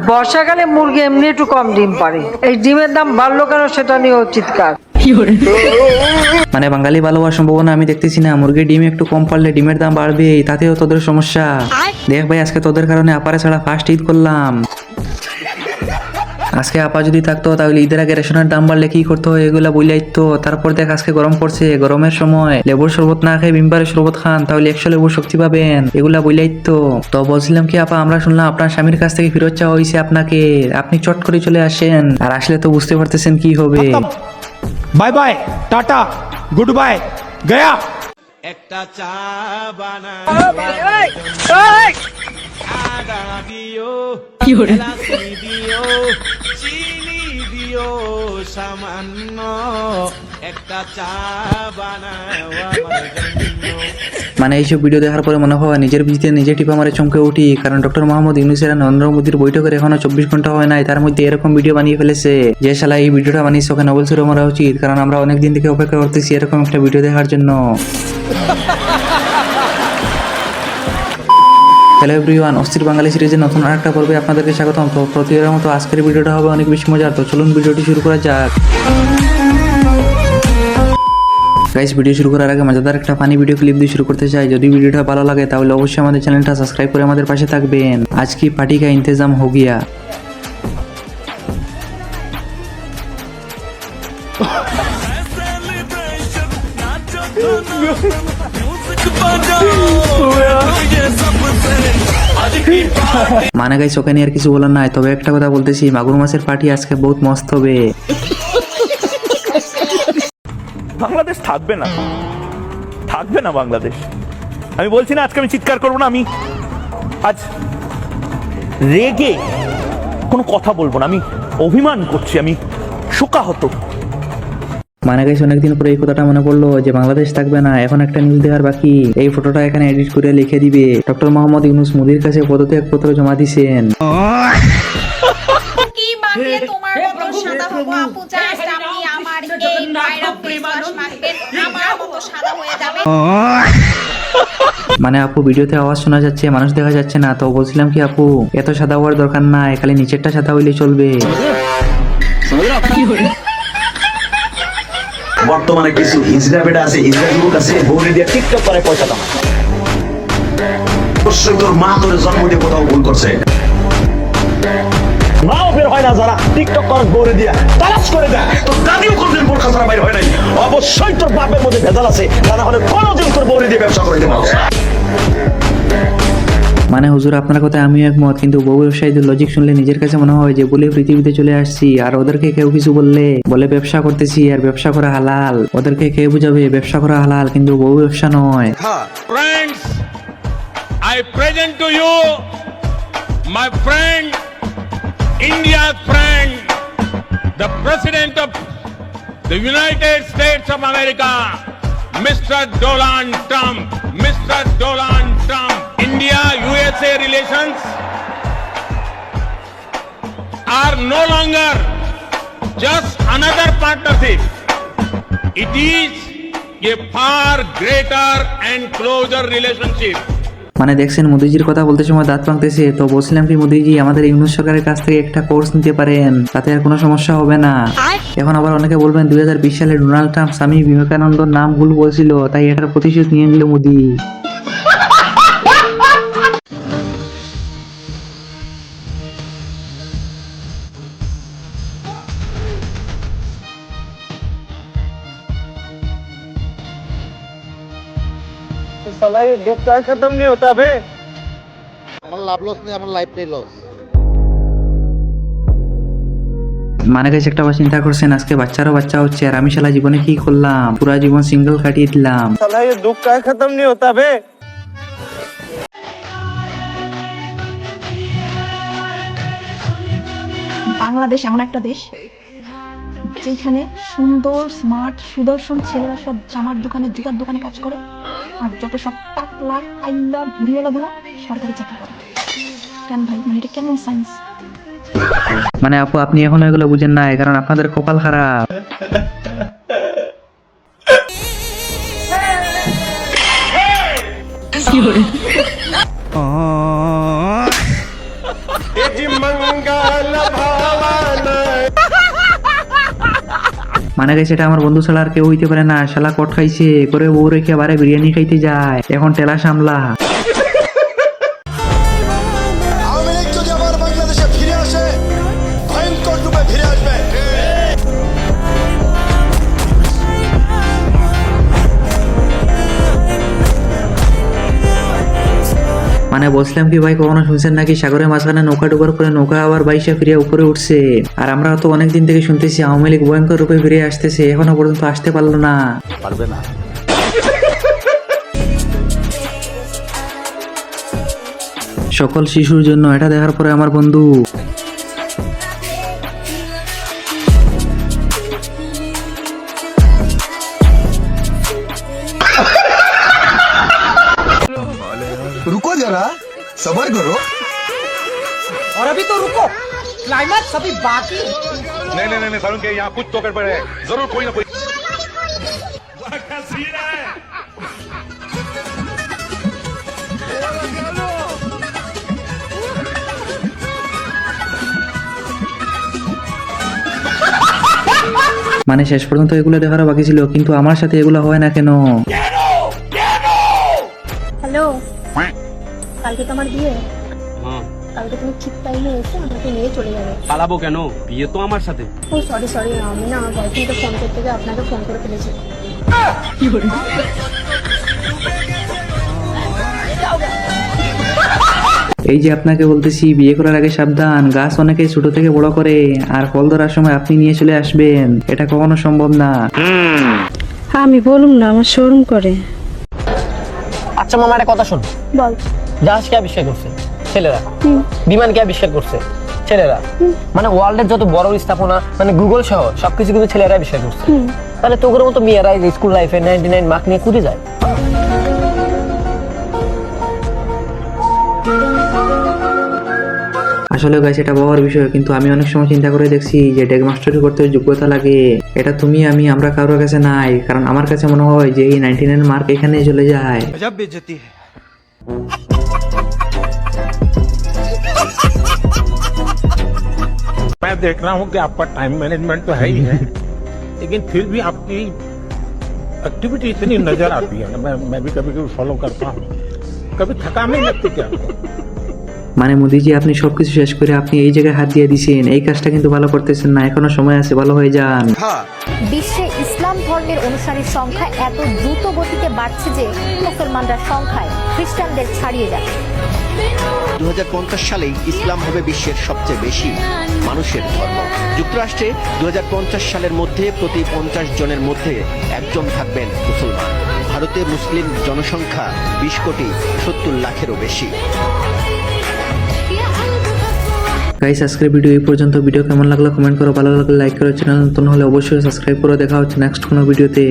বর্ষাকালে মুরগি এমনি একটু কম ডিম পারে, এই ডিমের দাম বাড়লো কেন সেটা নিয়েও চিৎকার। মানে বাঙালি ভালো হওয়ার সম্ভাবনা আমি দেখতেছি না। মুরগির ডিম একটু কম পারলে ডিমের দাম বাড়বে, তাতেও তোদের সমস্যা। দেখ ভাই, আজকে তোদের কারণে আপারে ছাড়া ফার্স্ট ঈদ করলাম। আজকে আপা যদি থাকতো তাহলে ঈদের আগে রেশনের দাম বাড়লে কি করতে হয় এগুলা বইলাই তো। তারপর দেখ আজকে গরম পড়ছে, গরমের সময় লেবুর শরবত না খেয়ে ভিমবারের শরবত খান, তাহলে 100 লেবুর শক্তি পাবেন। এগুলা বইলাই তো বলছিলাম কি আপা, আমরা শুনলাম আপনার স্বামীর কাছ থেকে ফেরত চাওয়া হয়েছে আপনাকে, আপনি চট করে চলে আসেন। আর আসলে তো বুঝতে পারতেছেন কি হবে। Bye bye, tata, good bye, Gaya. একটা চা বানাও, আদা দিও, এলাচি দিও, চিনি দিও সামান্য, একটা চা বানাও আমার জন্য। মানে এইসব ভিডিও দেখার পরে মনে হয় নিজের বিজিতে নিজে টিপা মারে চমকে উঠি। কারণ ডক্টর মোহাম্মদ ইউনূসের নরেন্দ্র মোদীর বৈঠকের এখনো 24 ঘন্টা হয় নাই, তার মধ্যে এরকম ভিডিও বানিয়ে ফেলেছে। যে শালা এই ভিডিওটা বানিয়েছে ওকে নোবেল ছেড়ে মারা উচিত, কারণ আমরা অনেকদিন থেকে অপেক্ষা করতেছি এরকম একটা ভিডিও দেখার জন্য। হ্যালো এভরিওয়ান, অস্থির বাঙালি সিরিজের নতুন আরেকটা পর্বে আপনাদেরকে স্বাগতম। তো প্রতিবারের মতো আজকের ভিডিওটা হবে অনেক বেশি মজার, তো চলুন ভিডিওটি শুরু করা যাক। গাইস, ভিডিও শুরু করার আগে মজাদার একটা ফানি ভিডিও ক্লিপ দিয়ে শুরু করতে চাই। যদি ভিডিওটা ভালো লাগে তাহলে অবশ্যই আমাদের চ্যানেলটা সাবস্ক্রাইব করে আমাদের পাশে থাকবেন। আজ কি পার্টি কা ইন্তজাম হো গিয়া। মানে গাইস, ওখানে আর কিছু বলার নাই, তবে একটা কথা বলতেছি, মাগুর মাছের পার্টি আজকে বহুত মস্ত হবে। বাংলাদেশ থাকবে না, থাকবে না বাংলাদেশ। আমি বলছি না আজকে আমি চিৎকার করবো না, আমি আজ রেগে কোনো কথা বলবো না, আমি অভিমান করছি, আমি শোকাহত। মানে গাইস, অনেকদিন পরে এই কথাটা মনে পড়লো যে বাংলাদেশ থাকবে না। এখন একটা নিউজ দেওয়ার বাকি, এই ফটোটা এখানে এডিট করে লিখে দিবে ডক্টর মোহাম্মদ ইউনূস মোদীর কাছে পদত্যাগপত্র জমা দিয়েছেন। কি মাখলে তোমার মতো সাদা হবো আপু, জাস্ট আপনি আমার এই ভাইরাল ফেস ওয়াশ মাখবেন, আমার মতো সাদা হয়ে যাবে। মানে আপু, ভিডিওতে আওয়াজ শোনা যাচ্ছে, মানুষ দেখা যাচ্ছে না। তো বলছিলাম কি আপু, এত সাদা হওয়ার দরকার নাই, খালি নিচেরটা সাদা হইলে চলবে। বর্তমানে কিছু হিজড়া বেটা আছে, হিজড়া যুবক আছে, বউরে দিয়ে টিকটক করে পয়সা কামায়। অবশ্যই তোর মা তোর জন্ম দিয়ে কোথাও ভুল করছে, মাও বের হয় না যারা টিকটক করে বউরে দিয়া তালাশ করে দেয়। তোর দাদিও কোনদিন বোরখা ছাড়া বাইরে হয় নাই, অবশ্যই তোর বাপের মধ্যে ভেজাল আছে, তা না হলে কোনোদিন তোর বউরে দিয়ে ব্যবসা করে দিতে পারছ না। মানে হুজুর, আপনার কথা আমিও একমত, কিন্তু বউ ব্যবসায়ীদের লজিক শুনলে নিজের কাছে মনে হয় যে বলে পৃথিবীতে চলে আসছি, আর ওদেরকে কেউ কিছু বললে বলে ব্যবসা করতেছি আর ব্যবসা করা হালাল। ওদেরকে কে বুঝাবে ব্যবসা করা হালাল, কিন্তু বউ ব্যবসা নয়। Friends, I present to you my friend, India's friend, the President of the United States of America, Mr. Donald Trump. Mr. Donald Trump. India-USA relations are no longer just another partnership. It is a far greater and closer relationship. মানে দেখছেন, মোদিজির কথা বলতে সময় দাঁত ভাঙতেছে। তো বলছিলাম কি, মোদিজি আমাদের ইউনূস সরকারের কাছ থেকে একটা কোর্স নিতে পারেন, তাতে আর কোনো সমস্যা হবে না। এখন আবার অনেকে বলবেন 2020 সালে ডোনাল্ড ট্রাম্প স্বামী বিবেকানন্দর নাম ভুল বলছিল, তাই এটার প্রতিশোধ নিয়ে নিল মোদি। साला ये दुख का खत्म नहीं होता बे। আমার লাভ লস নেই, আমার লাইফটাই লস। মানে গেছে একটা বার চিন্তা করছেন, আজকে বাচ্চারও বাচ্চা হচ্ছে আর আমি শালা জীবনে কি করলাম, পুরা জীবন সিঙ্গেল কাটিয়ে দিলাম। साला ये दुख का खत्म नहीं होता बे। বাংলাদেশ এমন একটা দেশ যেখানে সুন্দর স্মার্ট সুদর্শন ছেলেরা সব জামার দোকানে জুতার দোকানে কাজ করে, আর যত সব টাকলা আইলা ঘুরিওয়ালা গুলো সরকারি চাকরি করে। কেন ভাই, মানে এটা কেমন সায়েন্স? মানে আপু, আপনি এখনো এগুলো বুঝেন নাই, কারণ আপনাদের কপাল খারাপ। মানে গেছে এটা আমার বন্ধু ছাড়া আর কেউ হইতে পারে না। শালা কট খাইছে করে বউ রেখে বারে বিরিয়ানি খাইতে যায়, এখন টেলা সামলা। আওয়ামী লীগ যদি আবার বাংলাদেশে ফিরে আসে ভয়ঙ্কর রূপে ফিরে আসবে। মানে বলছিলাম কি ভাই, কখনো শুনছেন নাকি সাগরের মাঝখানে নৌকা ডুবার পরে নৌকা আবার বাইশে ফিরে উপরে উঠছে? আর আমরা তো অনেকদিন থেকে শুনতেছি আওয়ামী লীগ ভয়ঙ্কর রূপে ফিরে আসতেছে, এখনো পর্যন্ত আসতে পারলো না। পারবে না। সকল শিশুর জন্য এটা দেখার পরে আমার বন্ধু रुको जरा सबर करो। और अभी तो रुको, क्लाइमैक्स अभी बाकी। नहीं सारुण के यहाँ कुछ तो गड़बड़ है, जरूर कोई ना कोई। মানে শেষ পর্যন্ত এগুলো দেখারও বাকি ছিল, কিন্তু আমার সাথে এগুলো হয় না কেন? হ্যালো, কালকে তো আমার বিয়ে। কালকে তুমি ঠিক টাইমে এসে আমাকে নিয়ে চলে যাবে। পালাবো কেন? বিয়ে তো আমার সাথে। ও সরি, আমি না আমার বয়ফ্রেন্ডকে ফোন করতে গিয়ে আপনাকে ফোন করে ফেলেছি। এই যে আপনাকে বলতেছি বিয়ে করার আগে সাবধান, গাছ অনেকে ছোট থেকে বড় করে, আর ফল ধরার সময় আপনি নিয়ে চলে আসবেন, এটা কখনো সম্ভব না। আমি বলুম না, আমার শোরুম করে। আচ্ছা মামা একটা কথা শোন, বল। জাহাজ কে আবিষ্কার করছে? ছেলেরা। বিমান কে আবিষ্কার করছে? ছেলেরা। মানে ওয়ার্ল্ডের যত বড় স্থাপনা, মানে গুগল সহ সবকিছু কিন্তু ছেলেরা আবিষ্কার করছে। তাহলে তোর মতো মেয়েরা স্কুল লাইফে 99 মার্ক নিয়ে কুড়ি যায়। আসলে গাছ এটা বড় বিষয়, কিন্তু আমি অনেক সময় চিন্তা করে দেখছি যে ডেগ মাস্টারি করতে যোগ্যতা লাগে, এটা তুমি আমরা কারোর কাছে নাই। কারণ আমার কাছে মনে হয় যে এই 99 মার্ক এখানেই চলে যায়। गजब बेइज्जती है। मैं देख रहा हूँ कि आपका टाइम मैनेजमेंट तो है ही है, लेकिन फिर भी आपकी एक्टिविटी इतनी नजर आती है ना, मैं भी कभी कभी फॉलो करता हूँ, कभी थकान नहीं लगती क्या? মানে মোদিজি আপনি সবকিছু শেষ করে আপনি এই জায়গায় হাত দিয়ে দিছেন, এই কাজটা কিন্তু ভালো করতেছেন না, এখনো সময় আছে, ভালো হয়ে যান। বিশ্বে ইসলাম ধর্মের অনুসারীর সংখ্যা এত দ্রুত গতিতে বাড়ছে যে মুসলমানরা সংখ্যায় খ্রিস্টানদের ছাড়িয়ে যাচ্ছে। 2050 সালেই ইসলাম হবে বিশ্বের সবচেয়ে বেশি মানুষের ধর্ম। যুক্তরাষ্ট্রে 2050 সালের মধ্যে প্রতি 50 জনের মধ্যে একজন থাকবেন মুসলমান। ভারতে মুসলিম জনসংখ্যা 20 কোটি 70 লাখেরও বেশি। গাইস আজকের ভিডিও এই পর্যন্ত। ভিডিও কেমন লাগলো কমেন্ট করো, ভালো লাগলে লাইক করো, চ্যানেল নতুন হলে অবশ্যই সাবস্ক্রাইব করো। দেখা হচ্ছে নেক্সট কোনো ভিডিওতে।